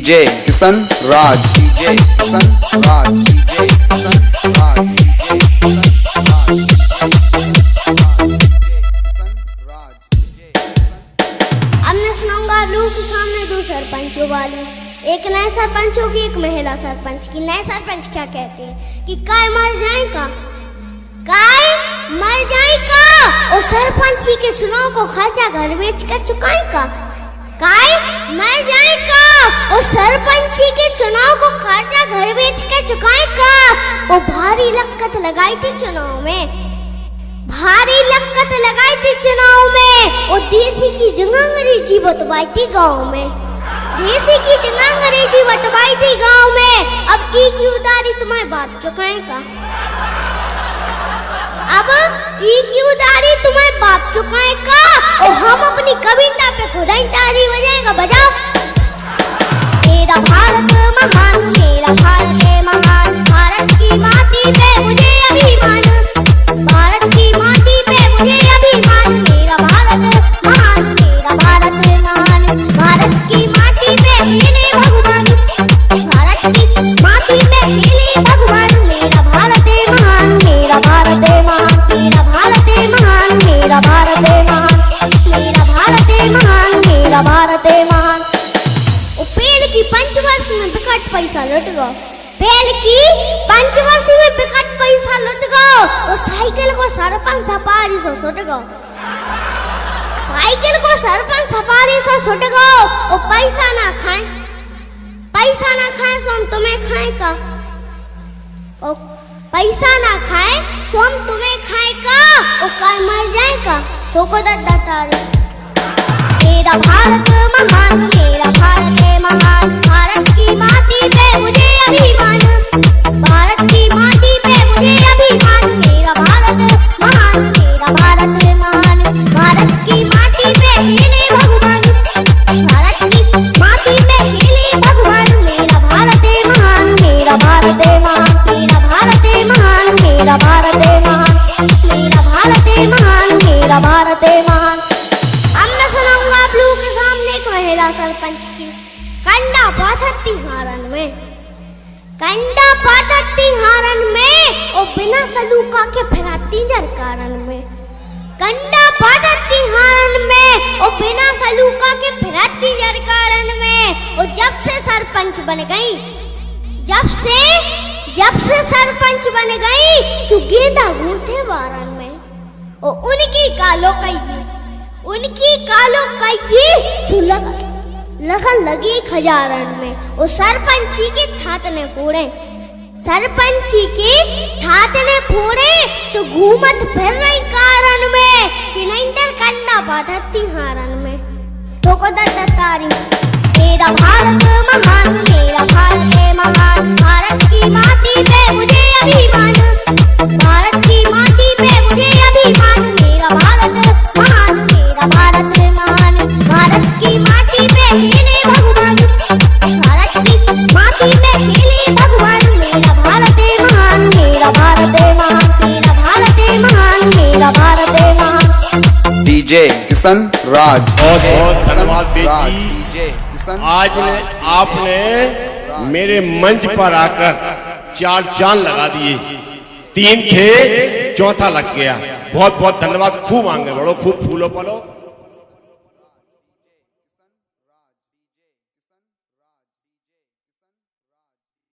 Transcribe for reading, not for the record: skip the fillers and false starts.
DJ Kishan राज, DJ Kishan राज, DJ Kishan राज, DJ अब मैं सुनाऊंगा आप लोगों के सामने दो सरपंचों वाली। एक नए सरपंच होगी, एक महिला सरपंच की। नए सरपंच क्या कहते हैं कि काय मर जाएगा, काय मर जाएगा और सरपंची के चुनाव को खर्चा घर बेच कर चुकाएगा। काय मर जाएगा और सरपंची के चुनाव को खर्चा घर बेच कर चुकाएगा। वो भारी लक्कत लगाई थी चुनाव में, भारी लक्कत लगाई थी चुनाव में। और देसी की जगह अंग्रेजी बतवाई थी गाँव में, देसी की जगह अंग्रेजी बतवाई थी गाँव में। अब एक ही उधारी तुम्हारे बाप चुकाएगा, अब एक ही उधारी तुम्हारे बाप चुकाएगा। और हम अपनी कविता पे खुद ही ताली बजाएगा। बजाओ। मेरा भारत महान, मेरा भारत है महान, भारत की माटी पे मुझे अभिमान, भारत की माटी पे मुझे अभिमान। मेरा भारत महान, मेरा भारत महान, भारत की माटी पे मिले भगवान, भारत की माटी पे मिले भगवान। मेरा भारत है महान, मेरा भारत है महान, मेरा भारत है महान, मेरा भारत है महान, मेरा भारत है महान, मेरा भारत है महान। पेड़ की पंचवर्षी में बिकट पैसा लुट गो, पेड़ की पंचवर्षी में बिकट पैसा लुट गो। और साइकिल को सरपंच सफारी से छुट गो, साइकिल को सरपंच सफारी से छुट गो। और पैसा ना खाए, पैसा ना खाए सो हम तुम्हें खाएगा, और पैसा ना खाए सो हम तुम्हें खाएगा। और काय मर जाएगा तो को दत्तारी। मेरा भारत महान, मेरा भारत है महान, भारत की माटी पे मुझे अभिमान, भारत की माटी पे मुझे अभिमान। मेरा भारत महान, मेरा भारत महान, भारत की माटी पे मिले भगवान, भारत की माटी पे मिले भगवान। मेरा भारत है महान, मेरा भारत है महान, मेरा भारत है महान, मेरा भारत है महान, मेरा भारत है महान, मेरा भारत है महान। अब मैं सुनाऊंगा आप लोगों के सामने एक महिला सरपंच की। कंडा पाथती हारन में, कंडा पाथती हारन में और बिना सलूका के फिराती जरकारन में, कंडा पाथती हारन में और बिना सलूका के फिराती जरकारन में। और जब से सरपंच बन गई, जब से सरपंच बन गई सुगेंदा घूमते वारन में। और उनकी कालो कही, उनकी कालो कही लगन लगी खजारन में। और सरपंची के ठाट ने फोड़े, सरपंची के ठाट ने फोड़े सो घूमत फिर रही कारण में कि नहीं डर कंडा बाधती हारन में। तो को दत्तारी। मेरा भारत महान, मेरा भारत है महान, भारत की माटी पे मुझे अभिमान, भारत की माटी पे मुझे अभिमान। मेरा भारत महान, मेरा भारत महान, भारत की माटी पे मिले भगवान, भारत की माटी पे मिले भगवान। मेरा भारत है महान, मेरा भारत है महान, मेरा भारत है महान, मेरा भारत है महान। डीजे किशन राज, बहुत बहुत धन्यवाद बेटी। डीजे किशन आज आपने मेरे मंच पर आकर 4 चांद लगा दिए, 3 थे चौथा लग गया। बहुत बहुत धन्यवाद। खूब आगे बढ़ो, खूब फूलो पलो।